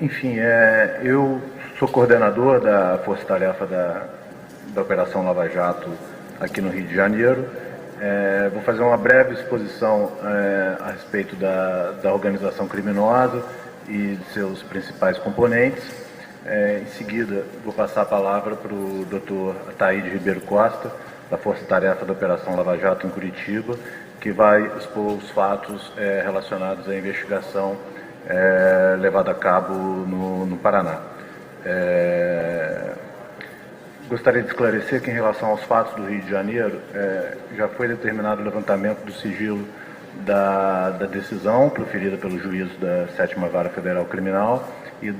Enfim, eu sou coordenador da Força Tarefa da Operação Lava Jato aqui no Rio de Janeiro. Vou fazer uma breve exposição a respeito da organização criminosa e de seus principais componentes. Em seguida, vou passar a palavra para o Dr. Ataíde Ribeiro Costa, da Força Tarefa da Operação Lava Jato em Curitiba, que vai expor os fatos relacionados à investigação levada a cabo no Paraná. Gostaria de esclarecer que, em relação aos fatos do Rio de Janeiro, já foi determinado o levantamento do sigilo da decisão proferida pelo juízo da 7ª Vara Federal Criminal e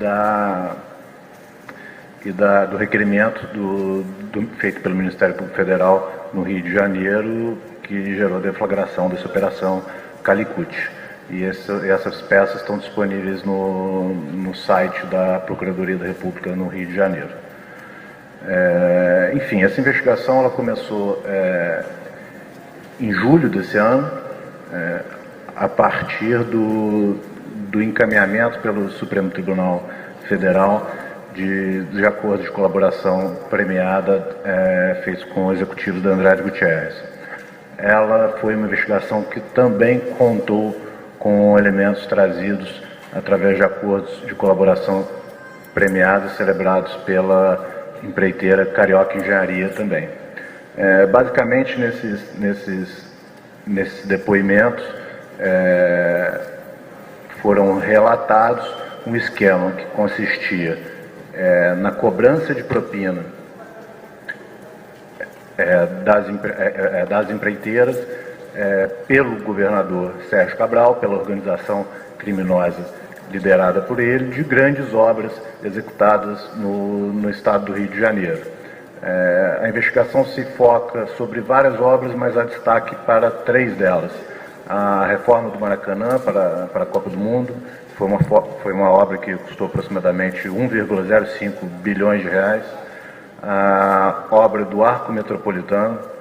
do requerimento feito pelo Ministério Público Federal no Rio de Janeiro, que gerou a deflagração dessa operação Calicut. E essas peças estão disponíveis no site da Procuradoria da República no Rio de Janeiro. Enfim, essa investigação ela começou em julho desse ano, a partir do encaminhamento pelo Supremo Tribunal Federal de acordo de colaboração premiada feitos com o executivo da Andrade Gutierrez. Ela foi uma investigação que também contou com elementos trazidos através de acordos de colaboração premiados celebrados pela empreiteira Carioca Engenharia também. Basicamente, nesses depoimentos foram relatados um esquema que consistia na cobrança de propina das empreiteiras pelo governador Sérgio Cabral, pela organização criminosa liderada por ele, de grandes obras executadas no estado do Rio de Janeiro. A investigação se foca sobre várias obras, mas há destaque para 3 delas. A reforma do Maracanã para a Copa do Mundo foi uma obra que custou aproximadamente 1,05 bilhões de reais. A obra do Arco Metropolitano,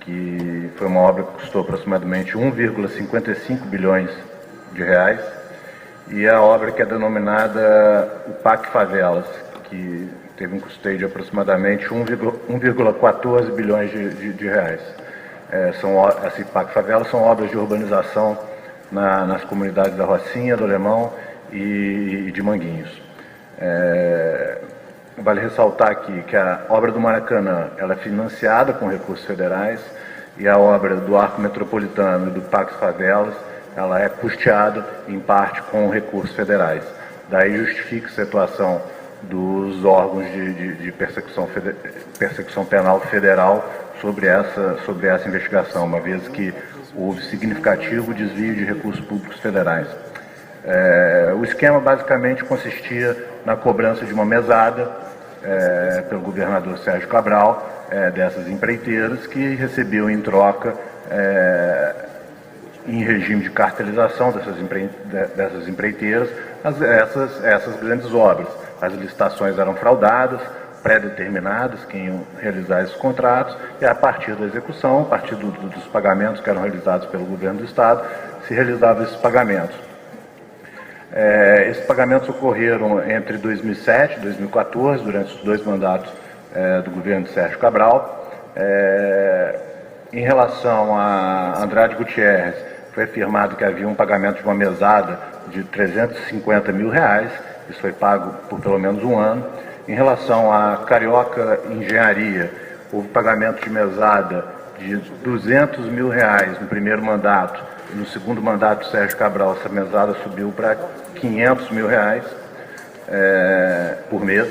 que foi uma obra que custou aproximadamente 1,55 bilhões de reais, e a obra que é denominada o PAC Favelas, que teve um custeio de aproximadamente 1,14 bilhões de reais. Esse PAC Favelas são obras de urbanização nas comunidades da Rocinha, do Alemão e de Manguinhos. Vale ressaltar aqui que a obra do Maracanã ela é financiada com recursos federais e a obra do Arco Metropolitano e do Pax Favelas ela é custeada em parte com recursos federais. Daí justifica-se a atuação dos órgãos de persecução penal federal sobre essa investigação, uma vez que houve significativo desvio de recursos públicos federais. O esquema basicamente consistia na cobrança de uma mesada pelo governador Sérgio Cabral dessas empreiteiras, que recebiam em troca, em regime de cartelização dessas empreiteiras, essas grandes obras. As licitações eram fraudadas, pré-determinadas, quem iam realizar esses contratos, e a partir da execução, a partir dos pagamentos que eram realizados pelo governo do Estado, se realizavam esses pagamentos. Esses pagamentos ocorreram entre 2007 e 2014, durante os 2 mandatos do governo de Sérgio Cabral. Em relação a Andrade Gutierrez, foi afirmado que havia um pagamento de uma mesada de 350 mil reais, isso foi pago por pelo menos um ano. Em relação à Carioca Engenharia, houve pagamento de mesada de 200 mil reais no primeiro mandato. No segundo mandato do Sérgio Cabral, essa mesada subiu para 500 mil reais por mês,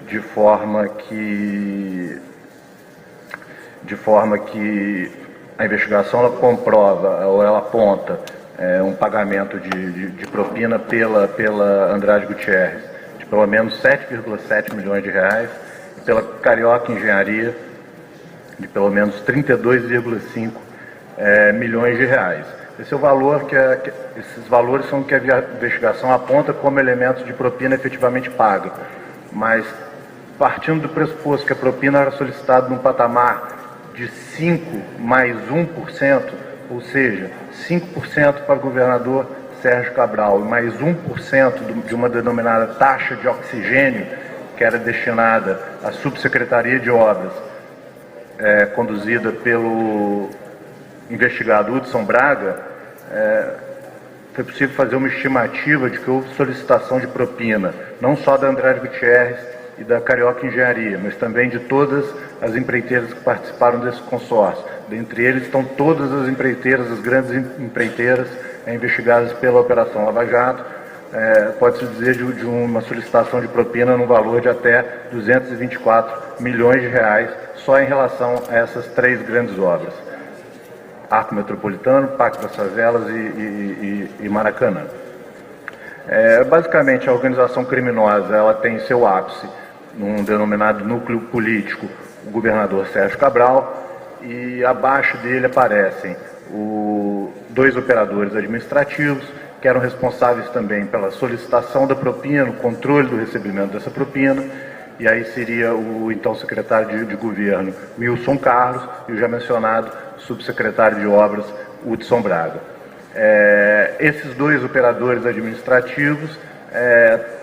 de forma que a investigação ela comprova ou ela aponta um pagamento de propina pela Andrade Gutierrez de pelo menos 7,7 milhões de reais e pela Carioca Engenharia de pelo menos 32,5 milhões de reais. Esse é o valor esses valores são que a investigação aponta como elementos de propina efetivamente paga, mas partindo do pressuposto que a propina era solicitada num patamar de 5 mais 1%, ou seja, 5% para o governador Sérgio Cabral e mais 1% de uma denominada taxa de oxigênio, que era destinada à Subsecretaria de Obras, conduzida pelo investigado Hudson Braga, foi possível fazer uma estimativa de que houve solicitação de propina, não só da Andrade Gutierrez e da Carioca Engenharia, mas também de todas as empreiteiras que participaram desse consórcio. Dentre eles estão todas as empreiteiras, as grandes empreiteiras investigadas pela Operação Lava Jato. Pode-se dizer de uma solicitação de propina no valor de até 224 milhões de reais, só em relação a essas 3 grandes obras: Arco Metropolitano, Pacto das Favelas e Maracanã. Basicamente, a organização criminosa ela tem seu ápice num denominado núcleo político, o governador Sérgio Cabral, e abaixo dele aparecem 2 operadores administrativos, que eram responsáveis também pela solicitação da propina, o controle do recebimento dessa propina, e aí seria o então secretário de governo, Milson Carlos, e o já mencionado subsecretário de obras, Hudson Braga. Esses 2 operadores administrativos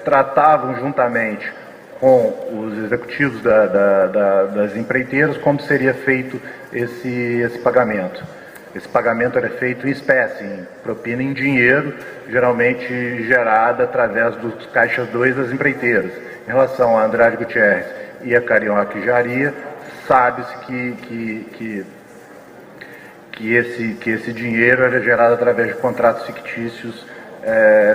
tratavam juntamente com os executivos das empreiteiras como seria feito esse pagamento. Esse pagamento era feito em espécie, em propina em dinheiro, geralmente gerada através dos caixas 2 das empreiteiras. Em relação a Andrade Gutierrez e a Carioca Engenharia, sabe-se que esse dinheiro era gerado através de contratos fictícios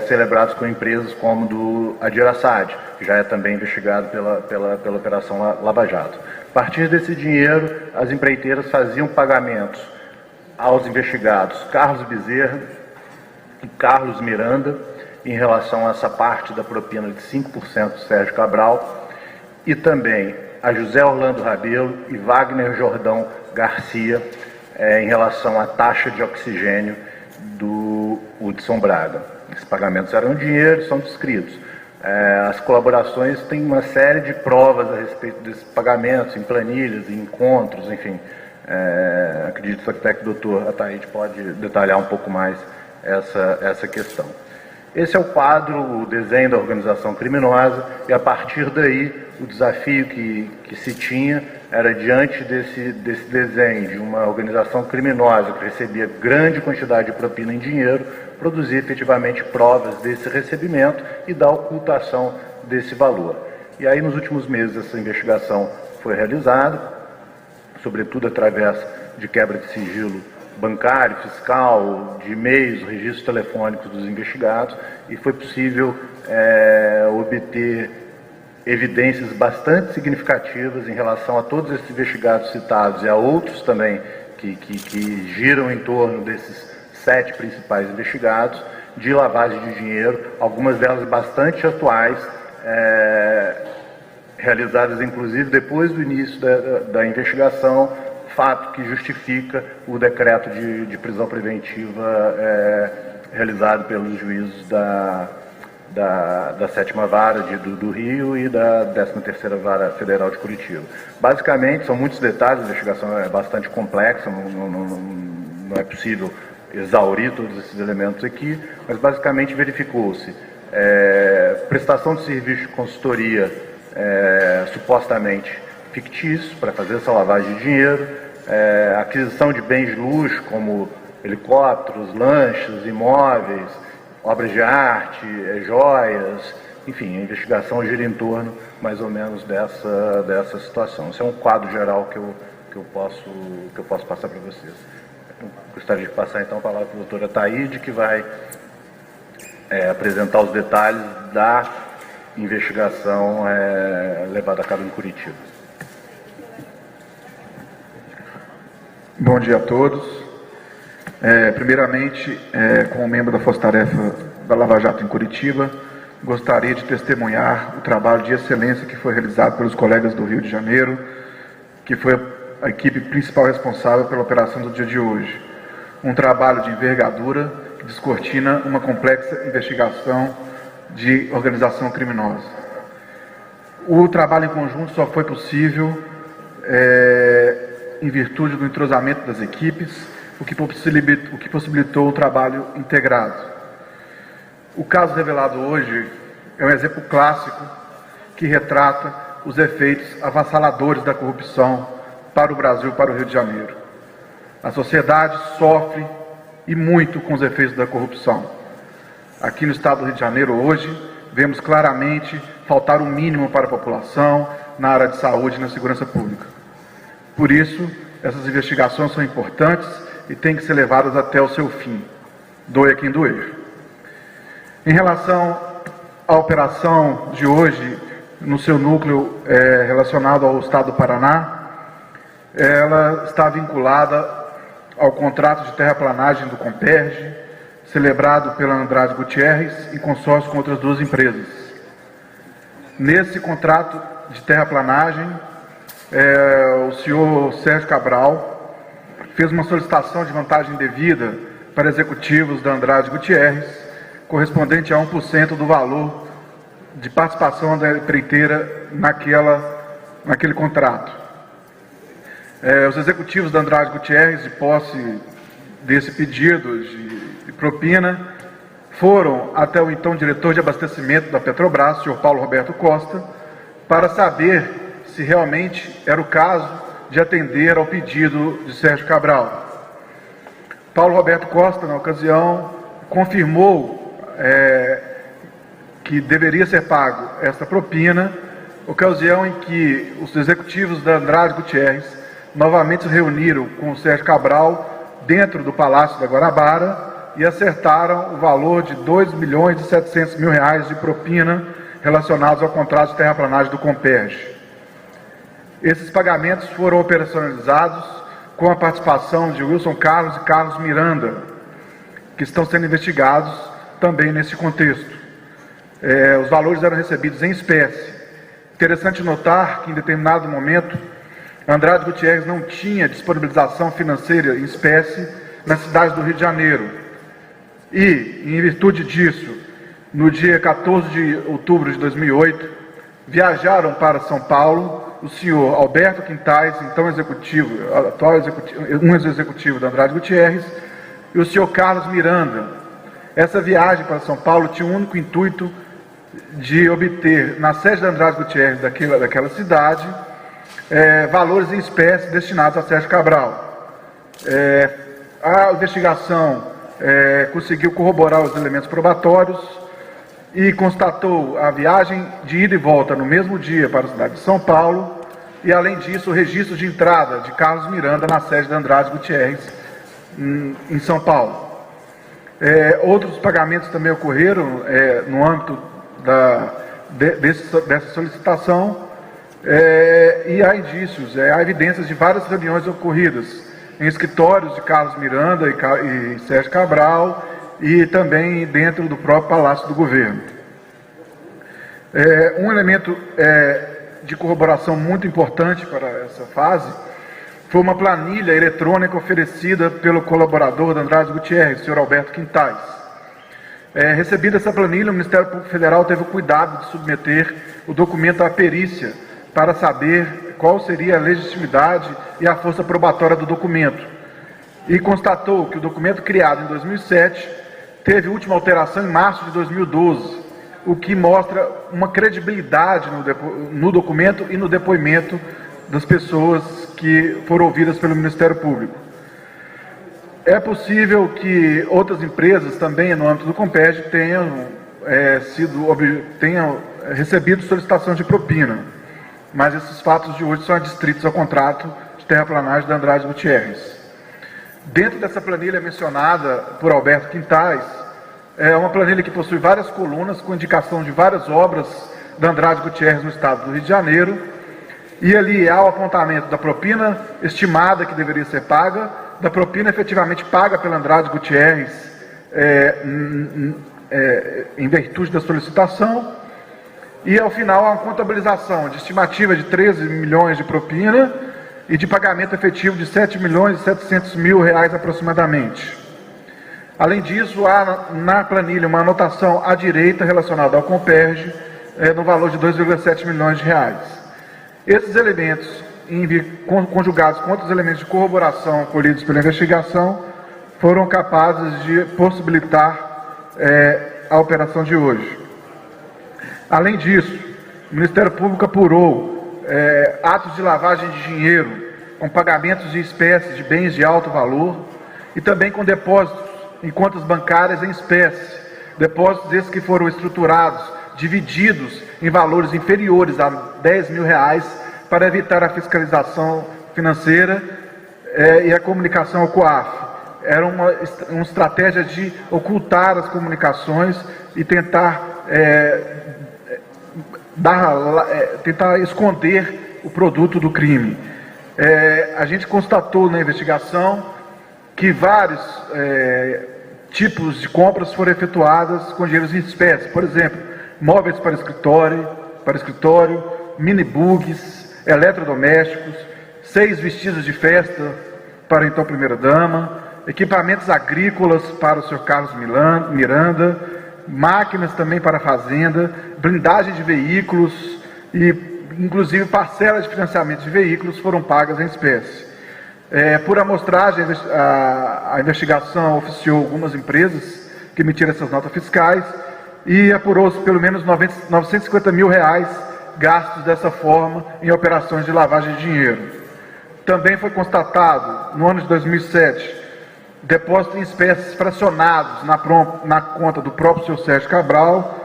celebrados com empresas como do Adir Assad, que já é também investigado pela Operação Lava Jato. A partir desse dinheiro, as empreiteiras faziam pagamentos aos investigados Carlos Bezerra e Carlos Miranda, em relação a essa parte da propina de 5% do Sérgio Cabral, e também a José Orlando Rabelo e Wagner Jordão Garcia, em relação à taxa de oxigênio do Hudson Braga. Esses pagamentos eram dinheiro, são descritos. As colaborações têm uma série de provas a respeito desses pagamentos, em planilhas, em encontros, enfim. Acredito até que o doutor Ataíde pode detalhar um pouco mais essa questão. Esse é o quadro, o desenho da organização criminosa, e a partir daí o desafio que se tinha era, diante desse desenho de uma organização criminosa que recebia grande quantidade de propina em dinheiro, produzir efetivamente provas desse recebimento e da ocultação desse valor. E aí, nos últimos meses, essa investigação foi realizada, sobretudo através de quebra de sigilo bancário, fiscal, de e-mails, registros telefônicos dos investigados, e foi possível obter evidências bastante significativas em relação a todos esses investigados citados e a outros também que giram em torno desses 7 principais investigados, de lavagem de dinheiro, algumas delas bastante atuais, realizadas inclusive depois do início da investigação, fato que justifica o decreto de prisão preventiva realizado pelos juízes da 7ª Vara do Rio e da 13ª Vara Federal de Curitiba. Basicamente, são muitos detalhes, a investigação é bastante complexa, não é possível exaurir todos esses elementos aqui, mas basicamente verificou-se prestação de serviço de consultoria supostamente fictícios para fazer essa lavagem de dinheiro, aquisição de bens de luxo como helicópteros, lanchas, imóveis, obras de arte, joias, enfim, a investigação gira em torno mais ou menos dessa situação. Esse é um quadro geral que eu posso passar para vocês. Eu gostaria de passar então a palavra para a doutora Ataíde, que vai apresentar os detalhes da investigação levada a cabo em Curitiba. Bom dia a todos. Primeiramente, como membro da Força Tarefa da Lava Jato em Curitiba, gostaria de testemunhar o trabalho de excelência que foi realizado pelos colegas do Rio de Janeiro, que foi a equipe principal responsável pela operação do dia de hoje. Um trabalho de envergadura que descortina uma complexa investigação de organização criminosa. O trabalho em conjunto só foi possível em virtude do entrosamento das equipes, o que possibilitou o trabalho integrado. O caso revelado hoje é um exemplo clássico que retrata os efeitos avassaladores da corrupção para o Brasil e para o Rio de Janeiro. A sociedade sofre e muito com os efeitos da corrupção. Aqui no estado do Rio de Janeiro hoje, vemos claramente faltar o mínimo para a população na área de saúde e na segurança pública. Por isso, essas investigações são importantes e têm que ser levadas até o seu fim. Doa quem doer. Em relação à operação de hoje, no seu núcleo relacionado ao estado do Paraná, ela está vinculada ao contrato de terraplanagem do Comperj, celebrado pela Andrade Gutierrez, em consórcio com outras duas empresas. Nesse contrato de terraplanagem, o senhor Sérgio Cabral fez uma solicitação de vantagem devida para executivos da Andrade Gutierrez, correspondente a 1% do valor de participação da empreiteira naquele contrato. Os executivos da Andrade Gutierrez, de posse desse pedido de propina, foram até o então diretor de abastecimento da Petrobras, o senhor Paulo Roberto Costa, para saber se realmente era o caso de atender ao pedido de Sérgio Cabral. Paulo Roberto Costa, na ocasião, confirmou que deveria ser pago esta propina, ocasião em que os executivos da Andrade Gutierrez novamente se reuniram com o Sérgio Cabral dentro do Palácio da Guarabara e acertaram o valor de R$ 2.700.000 de propina relacionados ao contrato de terraplanagem do Comperj. Esses pagamentos foram operacionalizados com a participação de Wilson Carlos e Carlos Miranda, que estão sendo investigados também nesse contexto. Os valores eram recebidos em espécie. Interessante notar que, em determinado momento, Andrade Gutierrez não tinha disponibilização financeira em espécie na cidade do Rio de Janeiro. E, em virtude disso, no dia 14 de outubro de 2008, viajaram para São Paulo o senhor Alberto Quintais, então um ex-executivo da Andrade Gutierrez, e o senhor Carlos Miranda. Essa viagem para São Paulo tinha o único intuito de obter, na sede da Andrade Gutierrez daquela cidade, valores em espécie destinados a Sérgio Cabral. A investigação conseguiu corroborar os elementos probatórios e constatou a viagem de ida e volta no mesmo dia para a cidade de São Paulo e, além disso, o registro de entrada de Carlos Miranda na sede da Andrade Gutierrez em São Paulo. Outros pagamentos também ocorreram no âmbito dessa solicitação e há indícios, há evidências de várias reuniões ocorridas em escritórios de Carlos Miranda e Sérgio Cabral e também dentro do próprio Palácio do Governo. Um elemento de corroboração muito importante para essa fase foi uma planilha eletrônica oferecida pelo colaborador da Andrade Gutierrez, o senhor Alberto Quintais. Recebida essa planilha, o Ministério Público Federal teve o cuidado de submeter o documento à perícia para saber qual seria a legitimidade e a força probatória do documento. E constatou que o documento criado em 2007 teve última alteração em março de 2012, o que mostra uma credibilidade no documento e no depoimento das pessoas que foram ouvidas pelo Ministério Público. É possível que outras empresas também no âmbito do Comperj tenham recebido solicitação de propina, mas esses fatos de hoje são adstritos ao contrato de terraplanagem da Andrade Gutierrez. Dentro dessa planilha mencionada por Alberto Quintais, é uma planilha que possui várias colunas com indicação de várias obras da Andrade Gutierrez no estado do Rio de Janeiro, e ali há o apontamento da propina estimada que deveria ser paga, da propina efetivamente paga pela Andrade Gutierrez em virtude da solicitação, e ao final há uma contabilização de estimativa de 13 milhões de propina e de pagamento efetivo de R$ 7.700.000 aproximadamente. Além disso, há na planilha uma anotação à direita relacionada ao Comperj no valor de R$ 2,7 milhões. Esses elementos, conjugados com outros elementos de corroboração colhidos pela investigação, foram capazes de possibilitar a operação de hoje. Além disso, o Ministério Público apurou atos de lavagem de dinheiro com pagamentos de espécie de bens de alto valor e também com depósitos em contas bancárias em espécie, depósitos esses que foram estruturados, divididos em valores inferiores a R$10 mil para evitar a fiscalização financeira e a comunicação ao COAF. Era uma estratégia de ocultar as comunicações e tentar tentar esconder o produto do crime. A gente constatou na investigação que vários tipos de compras foram efetuadas com dinheiros em espécie. Por exemplo, móveis para escritório, mini-bugs, eletrodomésticos, 6 vestidos de festa para a então primeira-dama, equipamentos agrícolas para o Sr. Carlos Miranda, máquinas também para a fazenda, blindagem de veículos e, inclusive, parcelas de financiamento de veículos foram pagas em espécie. Por amostragem, a investigação oficiou algumas empresas que emitiram essas notas fiscais e apurou-se pelo menos R$950 mil gastos dessa forma em operações de lavagem de dinheiro. Também foi constatado, no ano de 2007, depósito em espécies fracionados na conta do próprio Sr. Sérgio Cabral,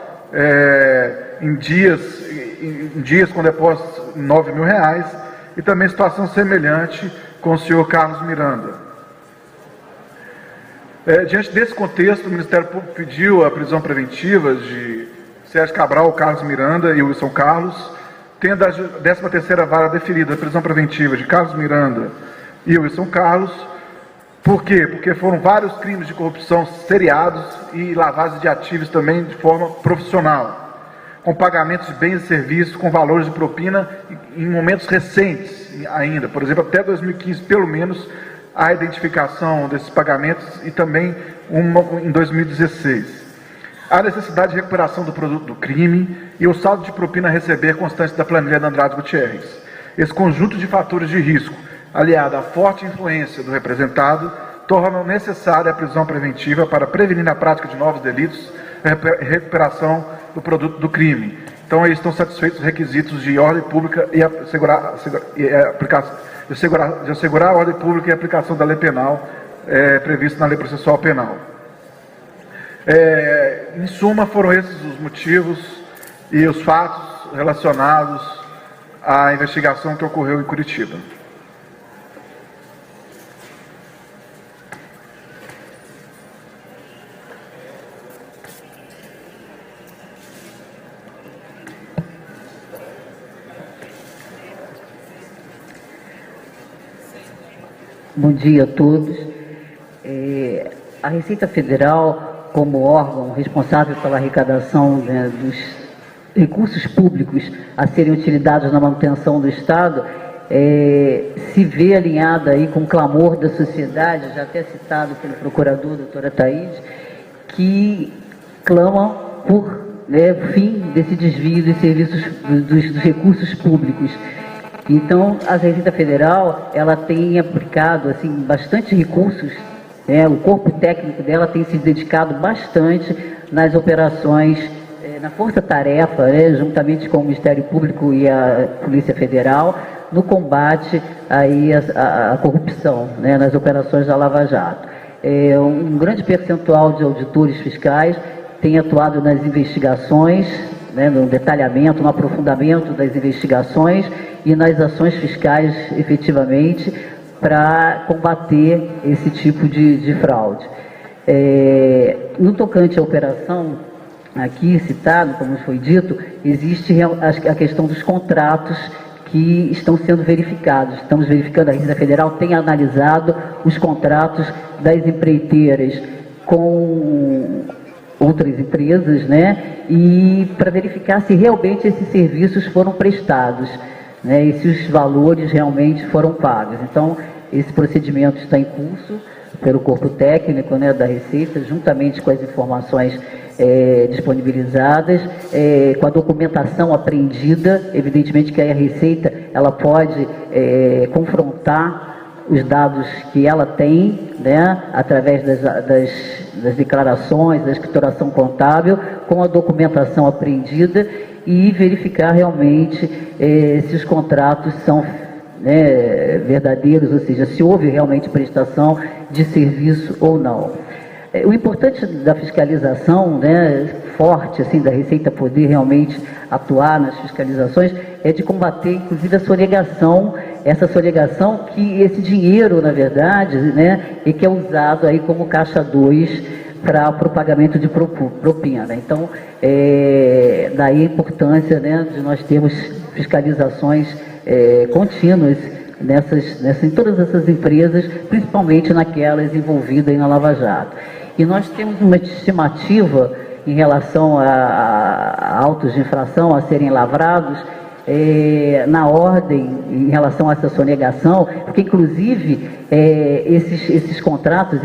em dias com depósitos de R$9 mil, e também situação semelhante com o Sr. Carlos Miranda. Diante desse contexto, o Ministério Público pediu a prisão preventiva de Sérgio Cabral, Carlos Miranda e Wilson Carlos, tendo a 13ª vara deferido a prisão preventiva de Carlos Miranda e Wilson Carlos. Por quê? Porque foram vários crimes de corrupção seriados e lavagem de ativos também de forma profissional, com pagamentos de bens e serviços com valores de propina em momentos recentes ainda, por exemplo, até 2015, pelo menos, a identificação desses pagamentos e também uma em 2016. A necessidade de recuperação do produto do crime e o saldo de propina a receber constante da planilha de Andrade Gutierrez. Esse conjunto de fatores de risco, aliado à forte influência do representado, tornam necessária a prisão preventiva para prevenir a prática de novos delitos e recuperação do produto do crime. Então, aí estão satisfeitos os requisitos de ordem pública e assegurar a ordem pública e a aplicação da lei penal prevista na lei processual penal. Em suma, foram esses os motivos e os fatos relacionados à investigação que ocorreu em Curitiba. Bom dia a todos. A Receita Federal, como órgão responsável pela arrecadação dos recursos públicos a serem utilizados na manutenção do Estado, se vê alinhada aí com o clamor da sociedade, já até citado pelo procurador, doutora Thaís, que clama por fim desse desvio dos serviços, dos recursos públicos. Então, a Receita Federal, ela tem aplicado assim, bastante recursos, o corpo técnico dela tem se dedicado bastante nas operações, na força-tarefa, juntamente com o Ministério Público e a Polícia Federal, no combate aí à corrupção, nas operações da Lava Jato. Um grande percentual de auditores fiscais tem atuado nas investigações, no detalhamento, no aprofundamento das investigações e nas ações fiscais, efetivamente, para combater esse tipo de fraude. No tocante à operação aqui citado, como foi dito, existe a questão dos contratos que estão sendo verificados. Estamos verificando, a Receita Federal tem analisado os contratos das empreiteiras com outras empresas, e para verificar se realmente esses serviços foram prestados, e se os valores realmente foram pagos. Então, esse procedimento está em curso pelo corpo técnico da Receita, juntamente com as informações disponibilizadas, com a documentação apreendida. Evidentemente que a Receita ela pode confrontar os dados que ela tem, né, através das declarações, da escrituração contábil, com a documentação apreendida e verificar realmente se os contratos são, né, verdadeiros, ou seja, se houve realmente prestação de serviço ou não. O importante da fiscalização, né, forte, assim, da Receita poder realmente atuar nas fiscalizações, é de combater, inclusive, a sonegação, essa sonegação que esse dinheiro, na verdade, né, é que é usado aí como caixa 2 para o pagamento de propina. Então, daí a importância, né, de nós termos fiscalizações contínuas em todas essas empresas, principalmente naquelas envolvidas aí na Lava Jato. E nós temos uma estimativa em relação a autos de infração a serem lavrados, na ordem, em relação a essa sonegação, porque, inclusive, esses contratos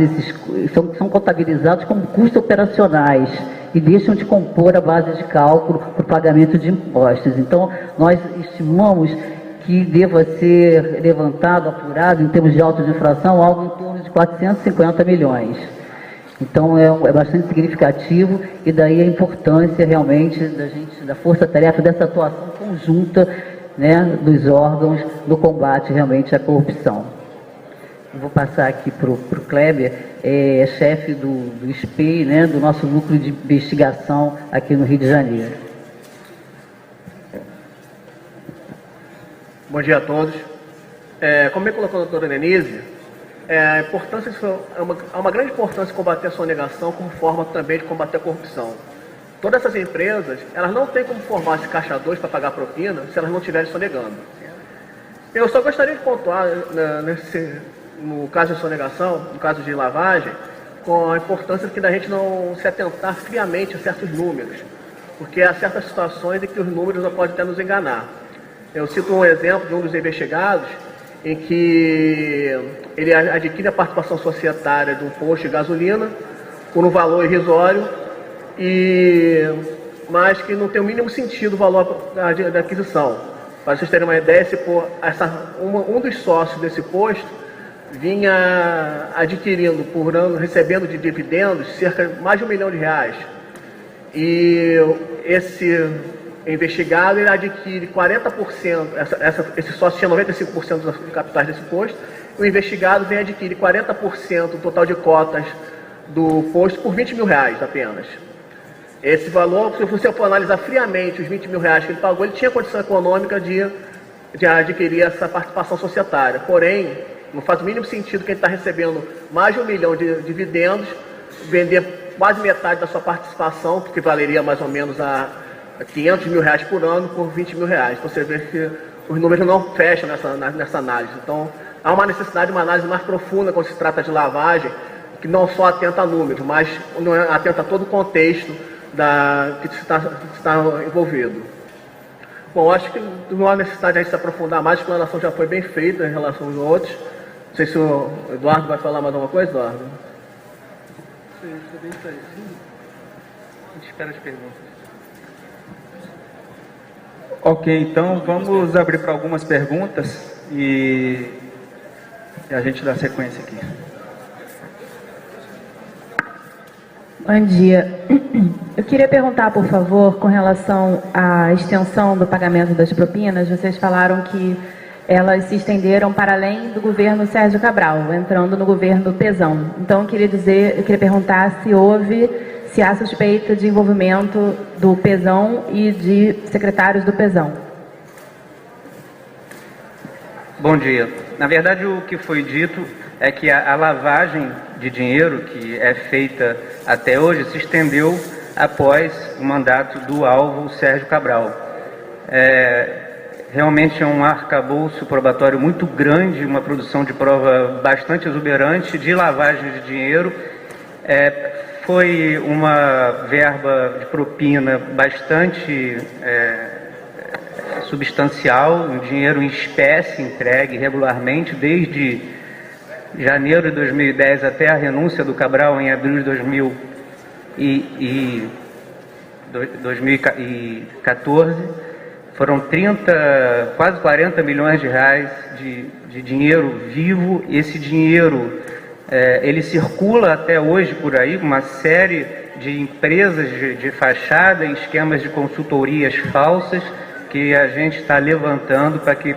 são contabilizados como custos operacionais e deixam de compor a base de cálculo para o pagamento de impostos. Então, nós estimamos que deva ser levantado, apurado, em termos de autos de infração, algo em torno de 450 milhões. Então, é bastante significativo, e daí a importância realmente da força-tarefa, dessa atuação conjunta, né, dos órgãos no combate realmente à corrupção. Eu vou passar aqui para o Kleber, chefe do SPEI, né, do nosso núcleo de investigação aqui no Rio de Janeiro. Bom dia a todos. Como bem colocou a doutora Denise, há uma grande importância em combater a sonegação como forma também de combater a corrupção. Todas essas empresas, elas não têm como formar esse caixa 2 para pagar propina se elas não estiverem sonegando. Eu só gostaria de pontuar, no caso de sonegação, no caso de lavagem, com a importância da gente não se atentar friamente a certos números, porque há certas situações em que os números podem até nos enganar. Eu cito um exemplo de um dos investigados, em que ele adquire a participação societária de um posto de gasolina por um valor irrisório, mas que não tem o mínimo sentido o valor da aquisição. Para vocês terem uma ideia, um dos sócios desse posto vinha adquirindo por ano, recebendo de dividendos, mais de R$1 milhão. E esse investigado, ele adquire 40%, esse sócio tinha 95% dos capitais desse posto, o investigado vem adquirir 40% do total de cotas do posto por R$20 mil apenas. Esse valor, se você for analisar friamente os R$20 mil que ele pagou, ele tinha condição econômica de adquirir essa participação societária. Porém, não faz o mínimo sentido que ele está recebendo mais de R$1 milhão de dividendos, vender quase metade da sua participação, que valeria mais ou menos a R$500 mil por ano, por R$20 mil. Então você vê que os números não fecham nessa análise. Então há uma necessidade de uma análise mais profunda quando se trata de lavagem, que não só atenta a números, mas atenta a todo o contexto que está envolvido. Bom, acho que não há necessidade de a gente se aprofundar mais, a explanação já foi bem feita em relação aos outros. Não sei se o Eduardo vai falar mais alguma coisa, Eduardo? Sim, está bem clarinho. A gente espera as perguntas. Ok, então vamos abrir para algumas perguntas e a gente dá sequência aqui. Bom dia. Eu queria perguntar, por favor, com relação à extensão do pagamento das propinas. Vocês falaram que elas se estenderam para além do governo Sérgio Cabral, entrando no governo Pezão. Então, eu queria perguntar se há suspeita de envolvimento do Pezão e de secretários do Pezão. Bom dia. Na verdade, o que foi dito é que a lavagem de dinheiro que é feita até hoje se estendeu após o mandato do alvo Sérgio Cabral. Realmente é um arcabouço probatório muito grande, uma produção de prova bastante exuberante de lavagem de dinheiro. Foi uma verba de propina bastante substancial, um dinheiro em espécie entregue regularmente desde janeiro de 2010 até a renúncia do Cabral em abril de 2014. Foram quase 40 milhões de reais de dinheiro vivo. Esse dinheiro, ele circula até hoje por aí, uma série de empresas de fachada, em esquemas de consultorias falsas, que a gente está levantando para que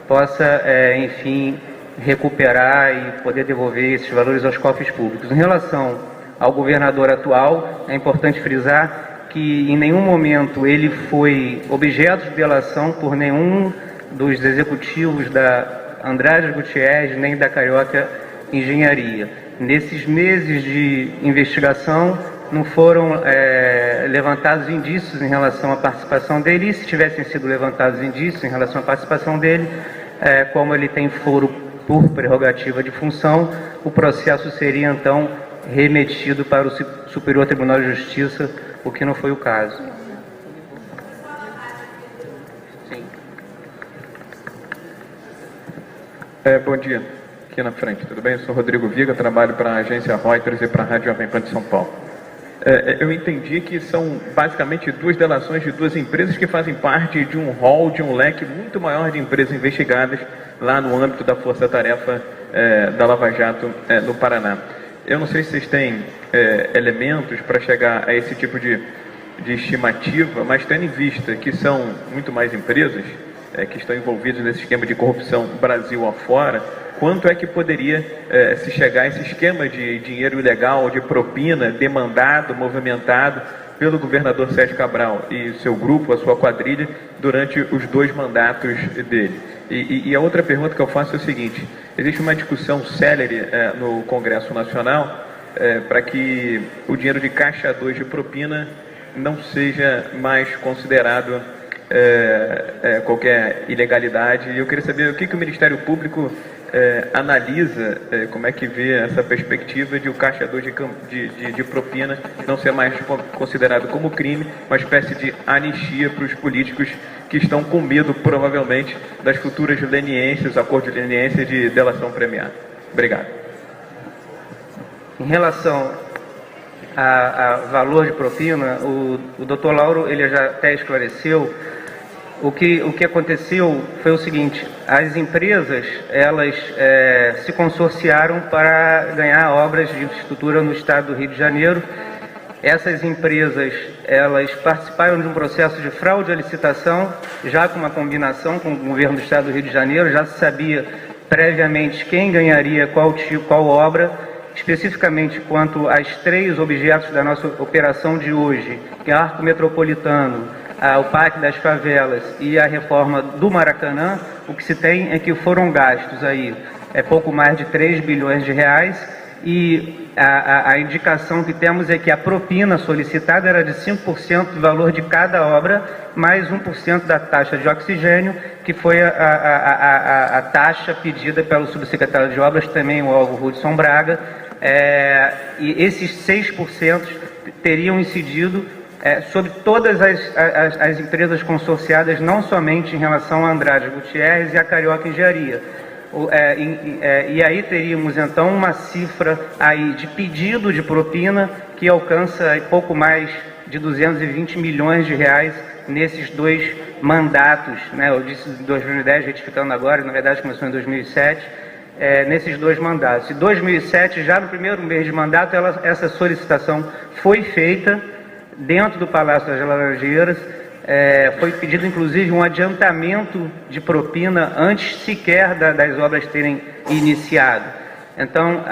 possa, enfim, recuperar e poder devolver esses valores aos cofres públicos. Em relação ao governador atual, é importante frisar que em nenhum momento ele foi objeto de delação por nenhum dos executivos da Andrade Gutierrez nem da Carioca Engenharia. Nesses meses de investigação não foram levantados indícios em relação à participação dele, e se tivessem sido levantados indícios em relação à participação dele, como ele tem foro por prerrogativa de função, o processo seria então remetido para o Superior Tribunal de Justiça, o que não foi o caso. Sim. Bom dia, aqui na frente, tudo bem? Eu sou Rodrigo Viga, trabalho para a agência Reuters e para a Rádio Jovem Pan de São Paulo. Eu entendi que são basicamente duas delações de duas empresas que fazem parte de um rol, de um leque muito maior de empresas investigadas lá no âmbito da Força-Tarefa da Lava Jato no Paraná. Eu não sei se vocês têm elementos para chegar a esse tipo de estimativa, mas tendo em vista que são muito mais empresas que estão envolvidas nesse esquema de corrupção Brasil afora, quanto é que poderia se chegar a esse esquema de dinheiro ilegal, de propina, demandado, movimentado pelo governador Sérgio Cabral e seu grupo, a sua quadrilha, durante os 2 mandatos dele? E a outra pergunta que eu faço é o seguinte: existe uma discussão célere no Congresso Nacional para que o dinheiro de caixa 2 de propina não seja mais considerado qualquer ilegalidade. E eu queria saber o que o Ministério Público analisa, como é que vê essa perspectiva de o caixa 2 de propina não ser mais considerado como crime, uma espécie de anistia para os políticos que estão com medo, provavelmente, das futuras leniências, acordos de leniência de delação premiada. Obrigado. Em relação a valor de propina, o doutor Lauro ele já até esclareceu. O que aconteceu foi o seguinte: as empresas elas se consorciaram para ganhar obras de infraestrutura no estado do Rio de Janeiro. Essas empresas elas participaram de um processo de fraude à licitação, já com uma combinação com o governo do estado do Rio de Janeiro. Já se sabia previamente quem ganharia qual obra. Especificamente quanto às 3 objetos da nossa operação de hoje, que é o Arco Metropolitano, o Parque das Favelas e a reforma do Maracanã, o que se tem é que foram gastos aí pouco mais de 3 bilhões de reais, e a indicação que temos é que a propina solicitada era de 5% do valor de cada obra, mais 1% da taxa de oxigênio, que foi a taxa pedida pelo subsecretário de Obras, também o Alvo Hudson Braga, e esses 6% teriam incidido sobre todas as empresas consorciadas, não somente em relação a Andrade Gutierrez e a Carioca Engenharia. E aí teríamos então uma cifra aí de pedido de propina que alcança pouco mais de 220 milhões de reais nesses 2 mandatos, né? Eu disse 2010, retificando agora, na verdade começou em 2007, nesses 2 mandatos. Em 2007, já no primeiro mês de mandato, essa solicitação foi feita dentro do Palácio das Laranjeiras. Foi pedido inclusive um adiantamento de propina antes sequer das obras terem iniciado. Então,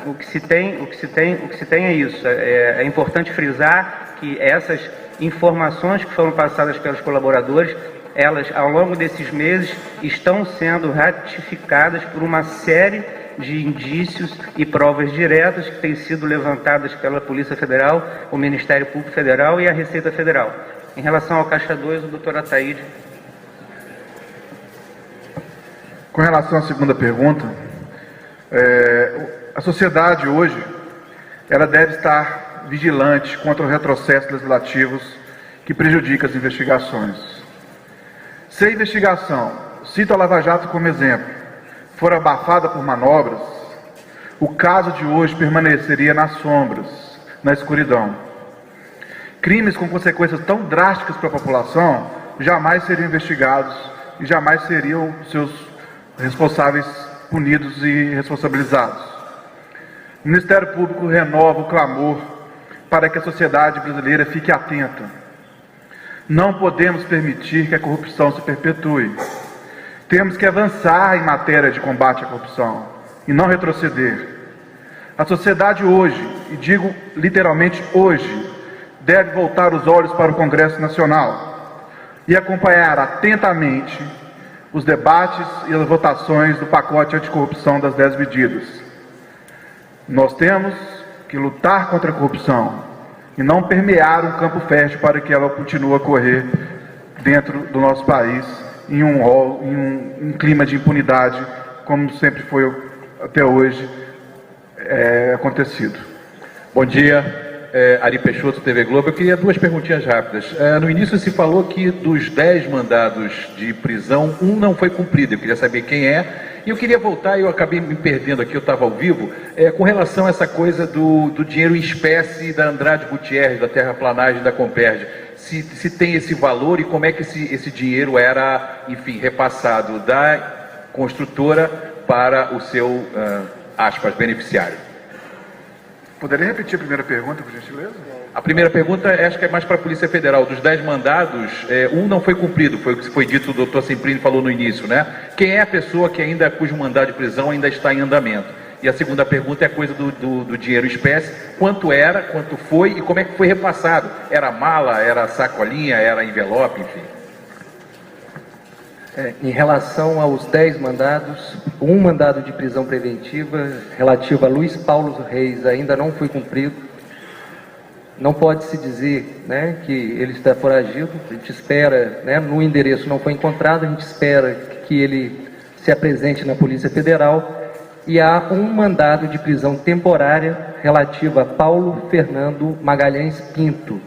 o que se tem é isso. É importante frisar que essas informações que foram passadas pelos colaboradores, elas ao longo desses meses estão sendo ratificadas por uma série de indícios e provas diretas que têm sido levantadas pela Polícia Federal, o Ministério Público Federal e a Receita Federal. Em relação ao Caixa 2, o doutor Ataíde. Com relação à segunda pergunta, a sociedade hoje ela deve estar vigilante contra os retrocessos legislativos que prejudicam as investigações. Se a investigação, cito a Lava Jato como exemplo, for abafada por manobras, o caso de hoje permaneceria nas sombras, na escuridão. Crimes com consequências tão drásticas para a população jamais seriam investigados e jamais seriam seus responsáveis punidos e responsabilizados. O Ministério Público renova o clamor para que a sociedade brasileira fique atenta. Não podemos permitir que a corrupção se perpetue. Temos que avançar em matéria de combate à corrupção e não retroceder. A sociedade hoje, e digo literalmente hoje, deve voltar os olhos para o Congresso Nacional e acompanhar atentamente os debates e as votações do pacote anticorrupção das 10 medidas. Nós temos que lutar contra a corrupção e não permear um campo fértil para que ela continue a correr dentro do nosso país em um clima de impunidade, como sempre foi até hoje acontecido. Bom dia. Ari Peixoto, TV Globo. Eu queria duas perguntinhas rápidas. No início se falou que dos 10 mandados de prisão, um não foi cumprido. Eu queria saber quem é. E eu queria voltar, eu acabei me perdendo aqui, eu estava ao vivo, com relação a essa coisa do dinheiro em espécie da Andrade Gutierrez, da terraplanagem da Comperj. Se tem esse valor e como é que esse dinheiro era, enfim, repassado da construtora para o seu, aspas, beneficiário. Poderia repetir a primeira pergunta, por gentileza? A primeira pergunta, acho que é mais para a Polícia Federal. Dos 10 mandados, um não foi cumprido, foi o que foi dito, o doutor Semprino falou no início, né? Quem é a pessoa cujo mandado de prisão ainda está em andamento? E a segunda pergunta é a coisa do dinheiro em espécie. Quanto era, quanto foi e como é que foi repassado? Era mala, era sacolinha, era envelope, enfim? Em relação aos 10 mandados, um mandado de prisão preventiva relativo a Luiz Paulo Reis ainda não foi cumprido. Não pode-se dizer, né, que ele está foragido. A gente espera, né, no endereço não foi encontrado, a gente espera que ele se apresente na Polícia Federal. E há um mandado de prisão temporária relativo a Paulo Fernando Magalhães Pinto.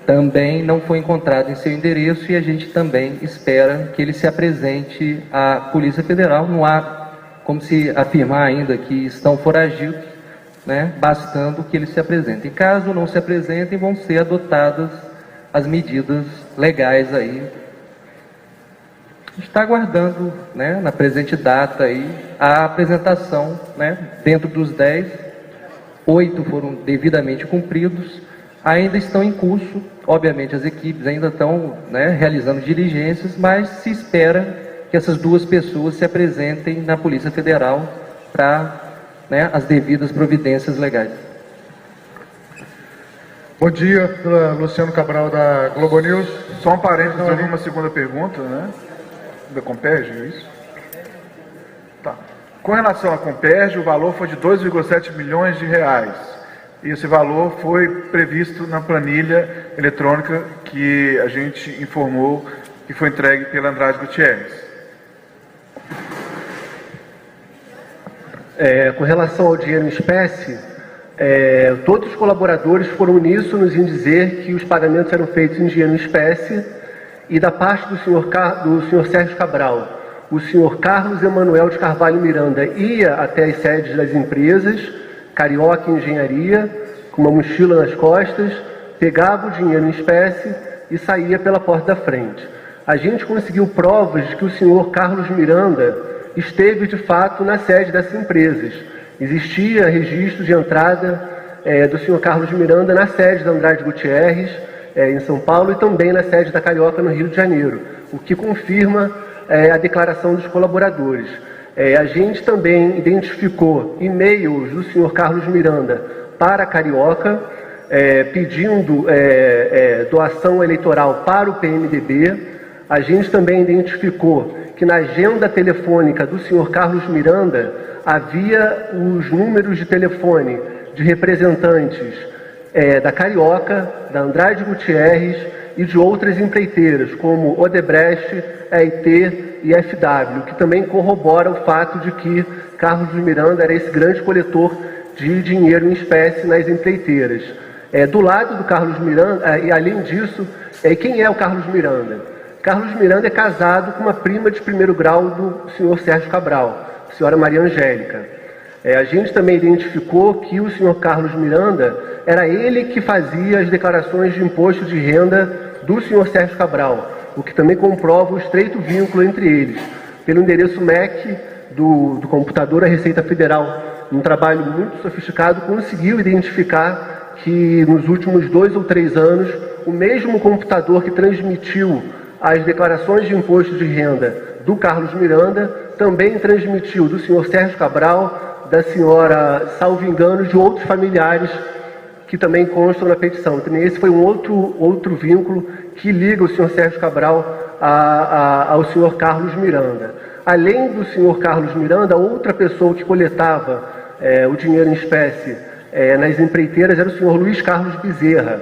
Também não foi encontrado em seu endereço e a gente também espera que ele se apresente à Polícia Federal. Não há como se afirmar ainda que estão foragidos, né, bastando que eles se apresentem. Caso não se apresentem, vão ser adotadas as medidas legais aí. A gente está aguardando, né, na presente data aí, a apresentação, né, dentro dos 10, 8 foram devidamente cumpridos, ainda estão em curso. Obviamente as equipes ainda estão, né, realizando diligências, mas se espera que essas duas pessoas se apresentem na Polícia Federal para, né, as devidas providências legais. Bom dia, Luciano Cabral da Globo News. Só um parênteses, houve uma segunda pergunta, né? Da Comperj, é isso? Tá. Com relação à Comperj, o valor foi de 2,7 milhões de reais. E esse valor foi previsto na planilha eletrônica que a gente informou que foi entregue pela Andrade Gutierrez. Com relação ao dinheiro em espécie, todos os colaboradores foram uníssonos em dizer que os pagamentos eram feitos em dinheiro em espécie e da parte do senhor Sérgio Cabral, o senhor Carlos Emanuel de Carvalho Miranda ia até as sedes das empresas, Carioca Engenharia, com uma mochila nas costas, pegava o dinheiro em espécie e saía pela porta da frente. A gente conseguiu provas de que o senhor Carlos Miranda esteve de fato na sede dessas empresas. Existia registro de entrada do senhor Carlos Miranda na sede da Andrade Gutierrez, em São Paulo, e também na sede da Carioca, no Rio de Janeiro, o que confirma a declaração dos colaboradores. A gente também identificou e-mails do senhor Carlos Miranda para a Carioca, pedindo doação eleitoral para o PMDB. A gente também identificou que na agenda telefônica do senhor Carlos Miranda havia os números de telefone de representantes da Carioca, da Andrade Gutierrez e de outras empreiteiras, como Odebrecht, EIT e FW, que também corrobora o fato de que Carlos Miranda era esse grande coletor de dinheiro em espécie nas empreiteiras. Do lado do Carlos Miranda, e além disso, quem é o Carlos Miranda? Carlos Miranda é casado com uma prima de primeiro grau do senhor Sérgio Cabral, a senhora Maria Angélica. A gente também identificou que o senhor Carlos Miranda era ele que fazia as declarações de imposto de renda do senhor Sérgio Cabral. o que também comprova o estreito vínculo entre eles. Pelo endereço MAC do computador, a Receita Federal, num trabalho muito sofisticado, conseguiu identificar que nos últimos 2 ou 3 anos, o mesmo computador que transmitiu as declarações de imposto de renda do Carlos Miranda também transmitiu do senhor Sérgio Cabral, da senhora, salvo engano, de outros familiares que também constam na petição. Também esse foi um outro vínculo que liga o senhor Sérgio Cabral ao senhor Carlos Miranda. Além do senhor Carlos Miranda, outra pessoa que coletava o dinheiro em espécie nas empreiteiras era o senhor Luiz Carlos Bezerra,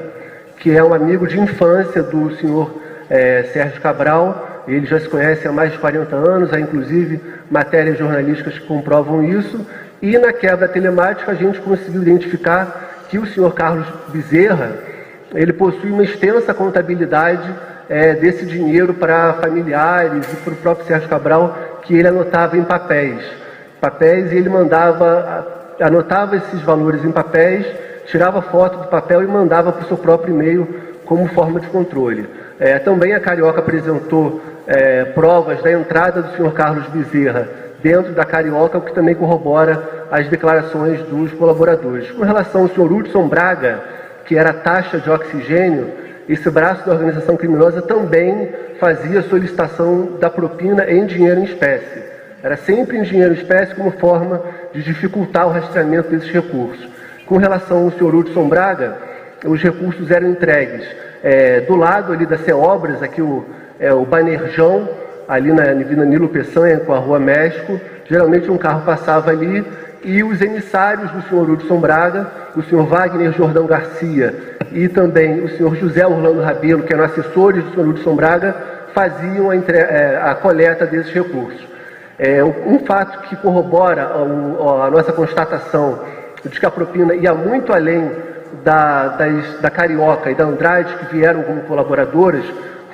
que é um amigo de infância do senhor Sérgio Cabral. Ele já se conhece há mais de 40 anos, há inclusive matérias jornalísticas que comprovam isso. E na quebra telemática a gente conseguiu identificar que o senhor Carlos Bezerra, ele possui uma extensa contabilidade desse dinheiro para familiares e para o próprio Sérgio Cabral, que ele anotava em papéis, e ele anotava esses valores em papéis, tirava foto do papel e mandava para o seu próprio e-mail como forma de controle. Também a Carioca apresentou provas da entrada do senhor Carlos Bezerra dentro da Carioca, o que também corrobora as declarações dos colaboradores. Com relação ao senhor Hudson Braga, que era a taxa de oxigênio, esse braço da organização criminosa também fazia solicitação da propina em dinheiro em espécie. Era sempre em dinheiro em espécie como forma de dificultar o rastreamento desses recursos. Com relação ao senhor Hudson Braga, os recursos eram entregues do lado ali da Ceobras, aqui o Banerjão, ali na Avenida Nilo Peçanha, com a Rua México. Geralmente um carro passava ali e os emissários do senhor Hudson Braga, o senhor Wagner Jordão Garcia e também o senhor José Orlando Rabelo, que eram assessores do senhor Hudson Braga, faziam a coleta desses recursos. Um fato que corrobora a nossa constatação de que a propina ia muito além da Carioca e da Andrade, que vieram como colaboradoras,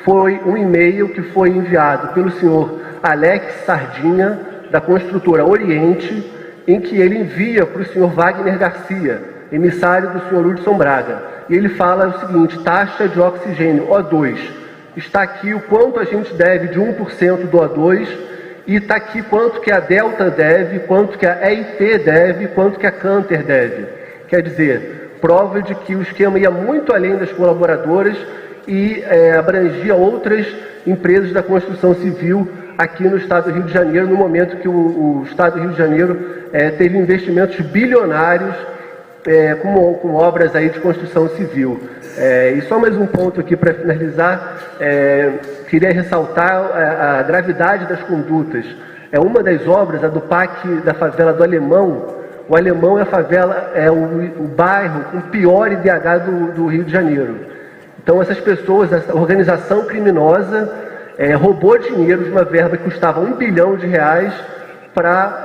foi um e-mail que foi enviado pelo senhor Alex Sardinha, da construtora Oriente, em que ele envia para o senhor Wagner Garcia, emissário do senhor Hudson Braga. E ele fala o seguinte: taxa de oxigênio O2. Está aqui o quanto a gente deve de 1% do O2, e está aqui quanto que a Delta deve, quanto que a EIT deve, quanto que a Canter deve. Quer dizer, prova de que o esquema ia muito além das colaboradoras e abrangia outras empresas da construção civil aqui no estado do Rio de Janeiro, no momento que o estado do Rio de Janeiro teve investimentos bilionários com obras aí de construção civil. E só mais um ponto aqui para finalizar, queria ressaltar a gravidade das condutas. Uma das obras, a do PAC da favela do Alemão. O Alemão é a favela, o bairro com o pior IDH do Rio de Janeiro. Então essas pessoas, essa organização criminosa, roubou dinheiro de uma verba que custava R$1 bilhão para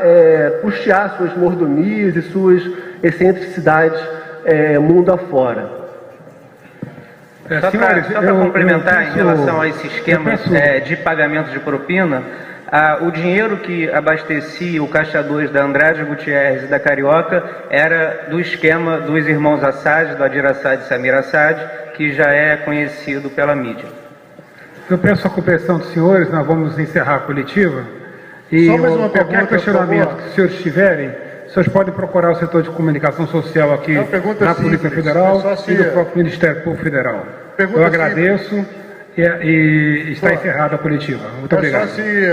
custear suas mordomias e suas excentricidades mundo afora. Só para complementar, em relação a esse esquema de pagamento de propina, o dinheiro que abastecia o Caixa 2 da Andrade Gutierrez e da Carioca era do esquema dos irmãos Assad, do Adir Assad e Samir Assad, que já é conhecido pela mídia. Eu peço a compreensão dos senhores, nós vamos encerrar a coletiva. E só mais uma qualquer pergunta, questionamento que os senhores tiverem, os senhores podem procurar o setor de comunicação social aqui na Polícia Federal e do próprio Ministério Público Federal. Eu agradeço e está encerrada a coletiva. Muito obrigado. Só se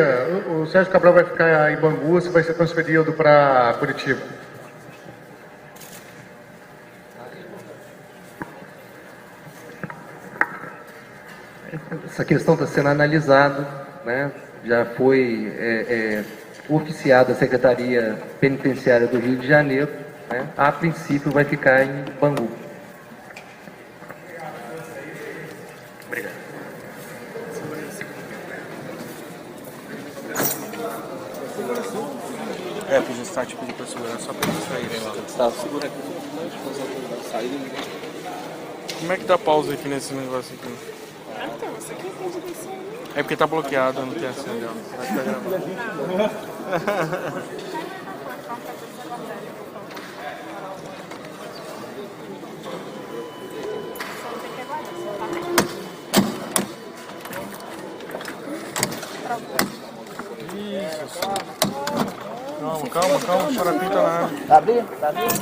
o Sérgio Cabral vai ficar em Bangu, se vai ser transferido para Curitiba. Essa questão está sendo analisada, né? Já foi oficiada a Secretaria Penitenciária do Rio de Janeiro, né? A princípio vai ficar em Bangu. Obrigado. Fiz o start, pedi para segurar só para eles saírem lá. Tá, segura aqui. Saída. Como é que dá pausa aqui nesse negócio aqui? Então, isso aqui é de lição. É porque tá bloqueado, não tem assim dela. Vai ficar gravando. Calma, o Xarapim tá na área. Tá abrindo? Tá abrindo?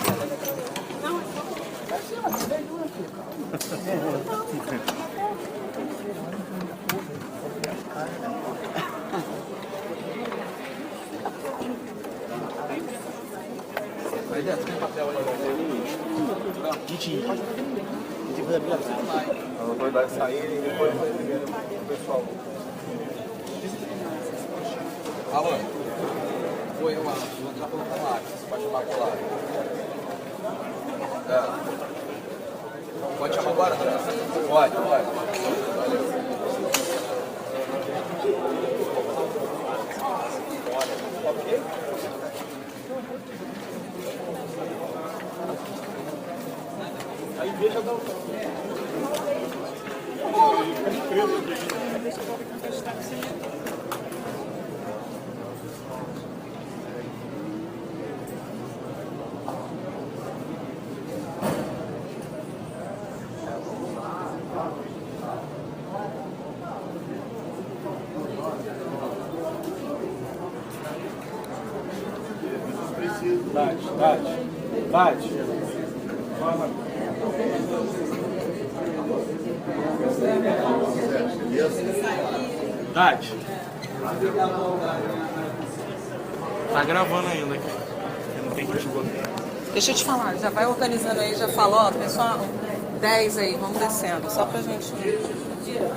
Vai dentro, tem papel aí. Ditinho. Tem que fazer a ligação. Depois vai sair e depois vai ver o pessoal. Alô? Oi, eu acho. Vou entrar pelo colar. Você pode chamar colar. Pode chamar agora, André? Pode. Valeu. Ok? Aí veja da outra. Bate. Tati. Tá gravando ainda aqui. Não tem que esgotar. Deixa eu te falar, já vai organizando aí, já falou, ó, pessoal, 10 aí, vamos descendo, só pra gente. Tira.